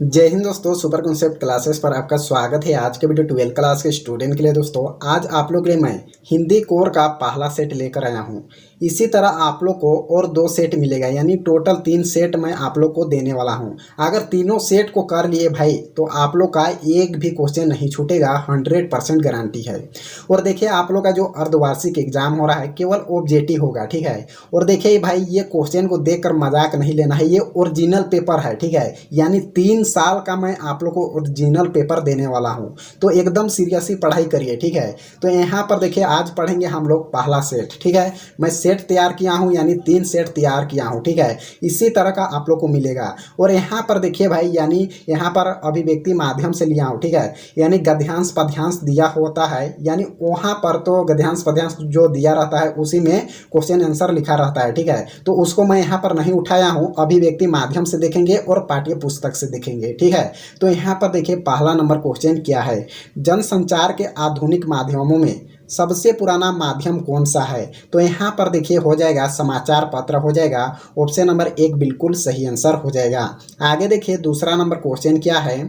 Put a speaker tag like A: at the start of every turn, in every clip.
A: जय हिंद दोस्तों, super concept classes पर आपका स्वागत है। आज के वीडियो 12th क्लास के स्टूडेंट के लिए दोस्तों, आज आप लोग के लिए मैं हिंदी कोर का पहला सेट लेकर आया हूं। इसी तरह आप लोग को और 2 सेट मिलेगा, यानी टोटल 3 सेट मैं आप लोग को देने वाला हूं। अगर तीनों सेट को कर लिए भाई तो आप लोग का एक भी क्वेश्चन नहीं छूटेगा, 100% गारंटी है। और देखिए आप लोग का जो अर्धवार्षिक एग्जाम हो रहा है केवल ऑब्जेक्टिव होगा, ठीक है। और देखिए भाई ये क्वेश्चन को देखकर मजाक नहीं लेना है, ये ओरिजिनल पेपर है, ठीक है। यानी 3 साल का मैं आप लोग को ओरिजिनल पेपर देने वाला हूं, तो एकदम सीरियसली पढ़ाई करिए, ठीक है। तो यहाँ पर देखिए आज पढ़ेंगे हम लोग पहला सेट, ठीक है। मैं सेट तैयार किया हूं, यानी 3 सेट तैयार किया हूं, ठीक है। इसी तरह का आप लोग को मिलेगा। और यहाँ पर देखिए भाई, यानी यहाँ पर अभिव्यक्ति माध्यम से लिया हूँ, ठीक है। यानी गद्यांश पद्यांश दिया होता है, यानी वहाँ पर तो गद्यांश पद्यांश जो दिया रहता है उसी में क्वेश्चन आंसर लिखा रहता है, ठीक है। तो उसको मैं यहाँ पर नहीं उठाया हूँ, अभिव्यक्ति माध्यम से देखेंगे और पाठ्य पुस्तक से देखेंगे, ठीक है। तो यहाँ पर देखिए पहला नंबर क्वेश्चन क्या है, जनसंचार के आधुनिक माध्यमों में सबसे पुराना माध्यम कौन सा है। तो यहाँ पर देखिए हो जाएगा समाचार पत्र हो जाएगा, ऑप्शन नंबर 1 बिल्कुल सही आंसर हो जाएगा। आगे देखिए दूसरा नंबर क्वेश्चन क्या है,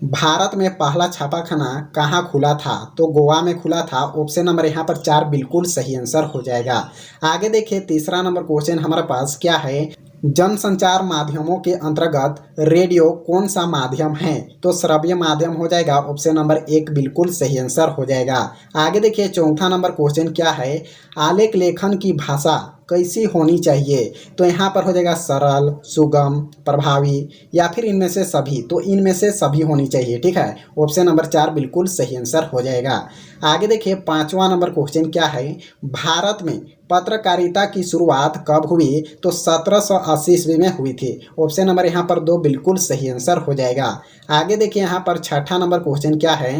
A: भारत में पहला छापाखाना कहाँ खुला था। तो गोवा में खुला था, ऑप्शन नंबर यहाँ पर 4 बिल्कुल सही आंसर हो जाएगा। आगे देखिए तीसरा नंबर क्वेश्चन हमारे पास क्या है, जनसंचार माध्यमों के अंतर्गत रेडियो कौन सा माध्यम है। तो श्रव्य माध्यम हो जाएगा, ऑप्शन नंबर 1 बिल्कुल सही आंसर हो जाएगा। आगे देखिए चौथा नंबर क्वेश्चन क्या है, आलेख लेखन की भाषा कैसी होनी चाहिए। तो यहाँ पर हो जाएगा सरल, सुगम, प्रभावी या फिर इनमें से सभी। तो इनमें से सभी होनी चाहिए, ठीक है। ऑप्शन नंबर 4 बिल्कुल सही आंसर हो जाएगा। आगे देखिए पांचवा नंबर क्वेश्चन क्या है, भारत में पत्रकारिता की शुरुआत कब हुई। तो 1780 ईस्वी में हुई थी, ऑप्शन नंबर यहाँ पर 2 बिल्कुल सही आंसर हो जाएगा। आगे देखिए यहाँ पर छठा नंबर क्वेश्चन क्या है,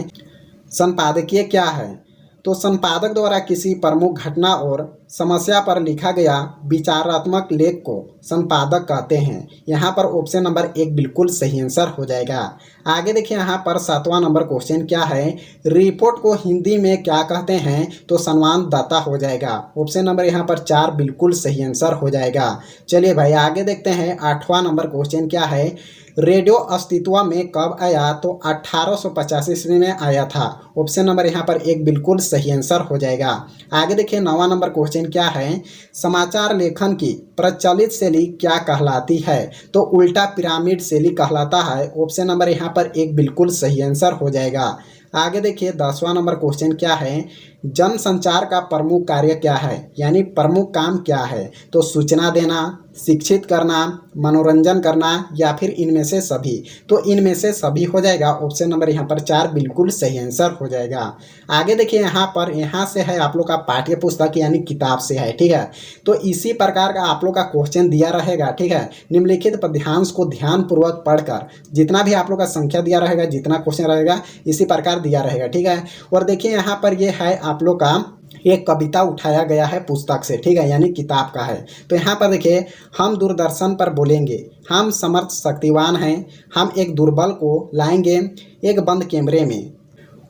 A: संपादकीय क्या है। तो संपादक द्वारा किसी प्रमुख घटना और समस्या पर लिखा गया विचारात्मक लेख को संपादक कहते हैं। यहाँ पर ऑप्शन नंबर 1 बिल्कुल सही आंसर हो जाएगा। आगे देखिए यहाँ पर 7वां नंबर क्वेश्चन क्या है, रिपोर्ट को हिंदी में क्या कहते हैं। तो संवाददाता हो जाएगा, ऑप्शन नंबर यहाँ पर 4 बिल्कुल सही आंसर हो जाएगा। चलिए भाई आगे देखते हैं 8वां नंबर क्वेश्चन क्या है, रेडियो अस्तित्व में कब आया। तो 1885 ईस्वी में आया था, ऑप्शन नंबर यहाँ पर 1 बिल्कुल सही आंसर हो जाएगा। आगे देखिए 9वां नंबर क्वेश्चन क्या है, समाचार लेखन की प्रचलित शैली क्या कहलाती है। तो उल्टा पिरामिड शैली कहलाता है, ऑप्शन नंबर यहाँ पर 1 बिल्कुल सही आंसर हो जाएगा। आगे देखिए 10वां नंबर क्वेश्चन क्या है, जनसंचार का प्रमुख कार्य क्या है, यानी प्रमुख काम क्या है। तो सूचना देना, शिक्षित करना, मनोरंजन करना या फिर इनमें से सभी। तो इनमें से सभी हो जाएगा, ऑप्शन नंबर यहाँ पर 4 बिल्कुल सही आंसर हो जाएगा। आगे देखिए यहाँ से है आप लोग का पाठ्य पुस्तक यानी किताब से है, ठीक है। तो इसी प्रकार का आप लोग का क्वेश्चन दिया रहेगा, ठीक है। निम्नलिखित पद्यांश को ध्यानपूर्वक पढ़कर जितना भी आप लोग का संख्या दिया रहेगा, जितना क्वेश्चन रहेगा इसी प्रकार दिया रहेगा, ठीक है। और देखिए यहाँ पर ये है आप लोग का एक कविता उठाया गया है पुस्तक से, ठीक है, यानी किताब का है। तो यहाँ पर देखिए, हम दूरदर्शन पर बोलेंगे, हम समर्थ शक्तिवान हैं, हम एक दुर्बल को लाएंगे एक बंद कमरे में,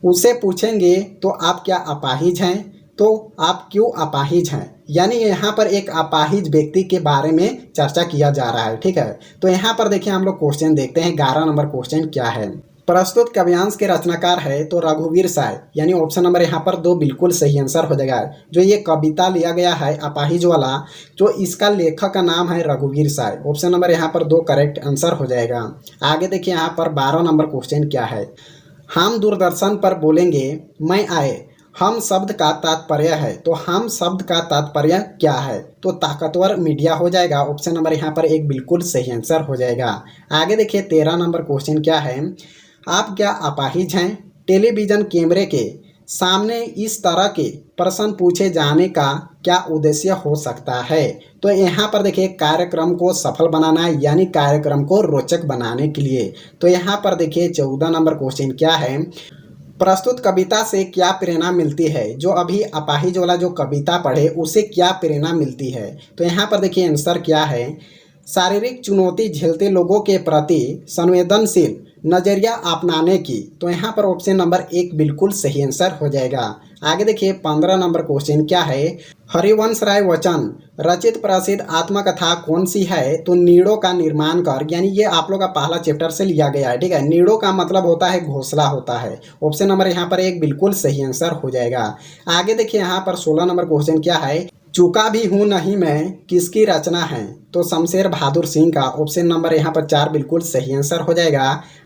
A: उसे पूछेंगे तो आप क्या अपाहिज हैं। तो आप क्यों अपाहिज हैं, यानी यहाँ पर एक अपाहिज व्यक्ति के बारे में चर्चा किया जा रहा है, ठीक है। तो यहाँ पर देखिए हम लोग क्वेश्चन देखते हैं। 11 नंबर क्वेश्चन क्या है, प्रस्तुत काव्यांश के रचनाकार है। तो रघुवीर साय, यानी ऑप्शन नंबर यहाँ पर 2 बिल्कुल सही आंसर हो जाएगा। जो ये कविता लिया गया है अपाहिज वाला, जो इसका लेखक का नाम है रघुवीर साय, ऑप्शन नंबर यहाँ पर 2 करेक्ट आंसर हो जाएगा। आगे देखिए यहाँ पर 12 नंबर क्वेश्चन क्या है, हम दूरदर्शन पर बोलेंगे मैं आए, हम शब्द का तात्पर्य है। तो हम शब्द का तात्पर्य क्या है। तो ताकतवर मीडिया हो जाएगा, ऑप्शन नंबर यहाँ पर 1 बिल्कुल सही आंसर हो जाएगा। आगे देखिए 13 नंबर क्वेश्चन क्या है, आप क्या अपाहिज हैं। टेलीविज़न कैमरे के सामने इस तरह के प्रश्न पूछे जाने का क्या उद्देश्य हो सकता है। तो यहाँ पर देखिए कार्यक्रम को सफल बनाना, यानी कार्यक्रम को रोचक बनाने के लिए। तो यहाँ पर देखिए 14 नंबर क्वेश्चन क्या है, प्रस्तुत कविता से क्या प्रेरणा मिलती है। जो अभी अपाहिज वाला जो कविता पढ़े उसे क्या प्रेरणा मिलती है। तो यहाँ पर देखिए आंसर क्या है, शारीरिक चुनौती झेलते लोगों के प्रति संवेदनशील नजरिया अपनाने की, तो यहाँ पर ऑप्शन नंबर 1 बिल्कुल सही आंसर हो जाएगा। आगे देखिए 15 नंबर क्वेश्चन क्या है, हरिवंश राय बच्चन रचित प्रसिद्ध आत्मकथा कौन सी है? तो नीड़ों का निर्माण कर, यानी ये आप लोग का पहला चैप्टर से लिया गया है। ठीक है, नीड़ों का मतलब होता है घोंसला होता है। ऑप्शन नंबर यहाँ पर 1 बिल्कुल सही आंसर हो जाएगा। आगे देखिए यहाँ पर 16 नंबर क्वेश्चन क्या है, चूका भी हूँ नहीं मैं किसकी रचना है? तो शमशेर बहादुर सिंह का। ऑप्शन नंबर यहाँ पर 4 बिल्कुल सही आंसर हो जाएगा।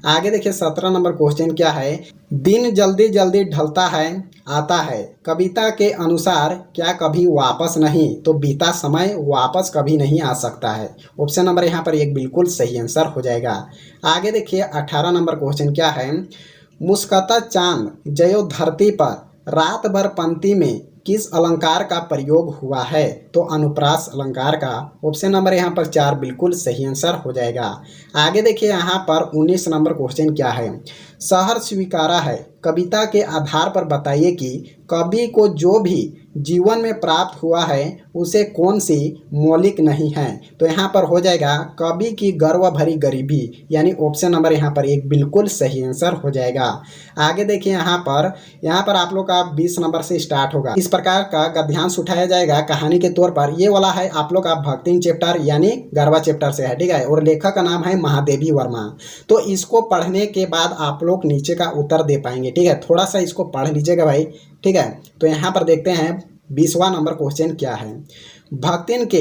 A: आगे देखिए 17 नंबर क्वेश्चन क्या है, दिन जल्दी जल्दी ढलता है आता है, कविता के अनुसार क्या कभी वापस नहीं? तो बीता समय वापस कभी नहीं आ सकता है। ऑप्शन नंबर यहाँ पर 1 बिल्कुल सही आंसर हो जाएगा। आगे देखिए 18 नंबर क्वेश्चन क्या है, मुस्कता चांद जयो धरती पर रात भर पंक्ति में किस अलंकार का प्रयोग हुआ है? तो अनुप्रास अलंकार का। ऑप्शन नंबर यहाँ पर 4 बिल्कुल सही आंसर हो जाएगा। आगे देखिए यहाँ पर 19 नंबर क्वेश्चन क्या है, शहर स्वीकारा है कविता के आधार पर बताइए कि कवि को जो भी जीवन में प्राप्त हुआ है उसे कौन सी मौलिक नहीं है? तो यहाँ पर हो जाएगा कवि की गर्व भरी गरीबी, यानी ऑप्शन नंबर यहाँ पर 1 बिल्कुल सही आंसर हो जाएगा। आगे देखिए यहाँ पर आप लोग का 20 नंबर से स्टार्ट होगा। इस प्रकार का गद्यांश उठाया जाएगा कहानी के तौर पर। ये वाला है आप लोग का भक्तिन चैप्टर यानी गरबा चैप्टर से है। ठीक है, और लेखक का नाम है महादेवी वर्मा। तो इसको पढ़ने के बाद आप लोग नीचे का उत्तर दे पाएंगे। ठीक है, थोड़ा सा इसको पढ़ लीजिएगा भाई। ठीक है, तो यहाँ पर देखते हैं 20वां नंबर क्वेश्चन क्या है, भक्तिन के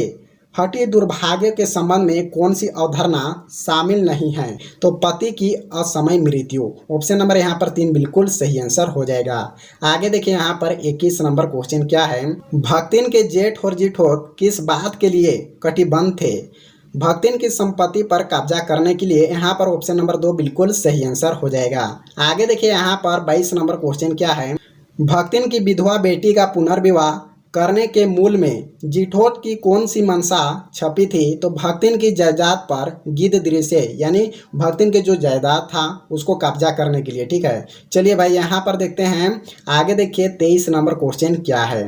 A: हठी दुर्भाग्य के संबंध में कौन सी अवधारणा शामिल नहीं है? तो पति की असमय मृत्यु। ऑप्शन नंबर यहाँ पर 3 बिल्कुल सही आंसर हो जाएगा। आगे देखिए यहाँ पर 21 नंबर क्वेश्चन क्या है, भक्तिन के जेठ और जिठोर किस बात के लिए कटिबद्ध थे? भक्तिन की संपत्ति पर कब्जा करने के लिए। यहाँ पर ऑप्शन नंबर 2 बिल्कुल सही आंसर हो जाएगा। आगे देखिए यहाँ पर 22 नंबर क्वेश्चन क्या है, भक्तिन की विधवा बेटी का पुनर्विवाह करने के मूल में जिठोट की कौन सी मंशा छपी थी? तो भक्तिन की जायदाद पर गिद्ध दृश्य, यानी भक्तिन के जो जायदाद था उसको कब्जा करने के लिए। ठीक है, चलिए भाई यहाँ पर देखते हैं। आगे देखिए 23 नंबर क्वेश्चन क्या है,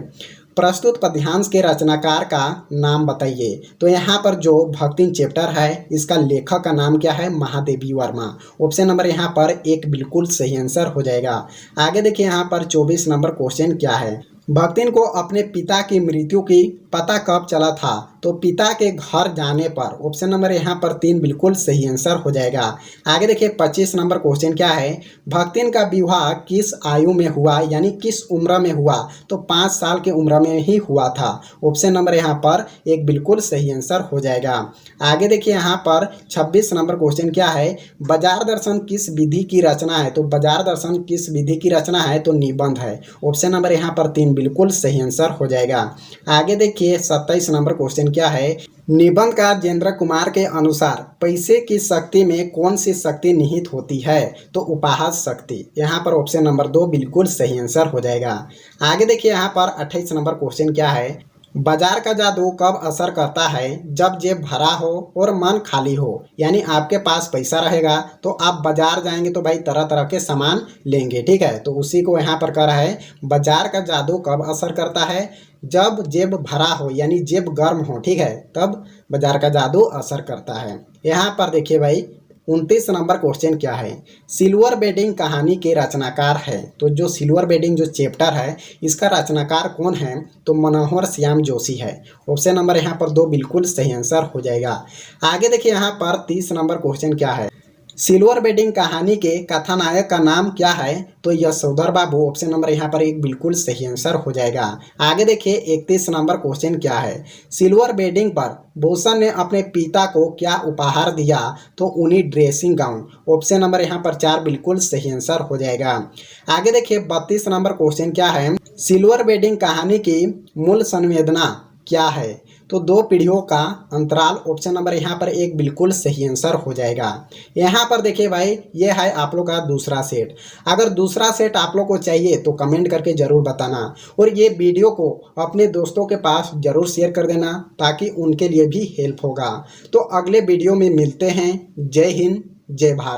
A: प्रस्तुत पद्यांश के रचनाकार का नाम बताइए। तो यहाँ पर जो भक्तिन चैप्टर है इसका लेखक का नाम क्या है, महादेवी वर्मा। ऑप्शन नंबर यहाँ पर 1 बिल्कुल सही आंसर हो जाएगा। आगे देखिए यहाँ पर 24 नंबर क्वेश्चन क्या है, भक्तिन को अपने पिता की मृत्यु की पता कब चला था? तो पिता के घर जाने पर। ऑप्शन नंबर यहाँ पर 3 बिल्कुल सही आंसर हो जाएगा। आगे देखिए 25 नंबर क्वेश्चन क्या है, भक्तिन का विवाह किस आयु में हुआ, यानी किस उम्र में हुआ? तो 5 साल की उम्र में ही हुआ था। ऑप्शन नंबर यहाँ पर 1 बिल्कुल सही आंसर हो जाएगा। आगे देखिए यहाँ पर 26 नंबर क्वेश्चन क्या है, बाजार दर्शन किस विधि की रचना है? तो बाजार दर्शन किस विधि की रचना है? तो निबंध है। ऑप्शन नंबर यहाँ पर 3 बिल्कुल सही आंसर हो जाएगा। आगे देखिए 27 नंबर क्वेश्चन क्या है, निबंधकार जेंद्र कुमार के अनुसार पैसे की शक्ति में कौन सी शक्ति निहित होती है? तो उपाहास शक्ति। यहाँ पर ऑप्शन नंबर 2 बिल्कुल सही आंसर हो जाएगा। आगे देखिए यहाँ पर 28 नंबर क्वेश्चन क्या है, बाजार का जादू कब असर करता है? जब जेब भरा हो और मन खाली हो, यानी आपके पास पैसा रहेगा तो आप बाजार जाएंगे तो भाई तरह तरह के सामान लेंगे। ठीक है, तो उसी को यहाँ पर कह रहा है, बाजार का जादू कब असर करता है? जब जेब भरा हो, यानी जेब गर्म हो। ठीक है, तब बाजार का जादू असर करता है। यहाँ पर देखिए भाई 29 नंबर क्वेश्चन क्या है, सिल्वर बेडिंग कहानी के रचनाकार है? तो जो सिल्वर बेडिंग जो चैप्टर है इसका रचनाकार कौन है? तो मनोहर श्याम जोशी है। ऑप्शन नंबर यहाँ पर 2 बिल्कुल सही आंसर हो जाएगा। आगे देखिए यहाँ पर 30 नंबर क्वेश्चन क्या है, सिल्वर बेडिंग कहानी के कथानायक का नाम क्या है? तो यशोधर बाबू। ऑप्शन नंबर यहाँ पर 1 बिल्कुल सही आंसर हो जाएगा। आगे देखिए 31 नंबर क्वेश्चन क्या है, सिल्वर बेडिंग पर भूषण ने अपने पिता को क्या उपहार दिया? तो उन्हीं ड्रेसिंग गाउन। ऑप्शन नंबर यहाँ पर 4 बिल्कुल सही आंसर हो जाएगा। आगे देखिए 32 नंबर क्वेश्चन क्या है, सिल्वर बेडिंग कहानी की मूल संवेदना क्या है? तो 2 पीढ़ियों का अंतराल। ऑप्शन नंबर यहाँ पर 1 बिल्कुल सही आंसर हो जाएगा। यहाँ पर देखिए भाई ये है आप लोग का दूसरा सेट। अगर दूसरा सेट आप लोग को चाहिए तो कमेंट करके ज़रूर बताना, और ये वीडियो को अपने दोस्तों के पास ज़रूर शेयर कर देना ताकि उनके लिए भी हेल्प होगा। तो अगले वीडियो में मिलते हैं। जय हिंद, जय भारत।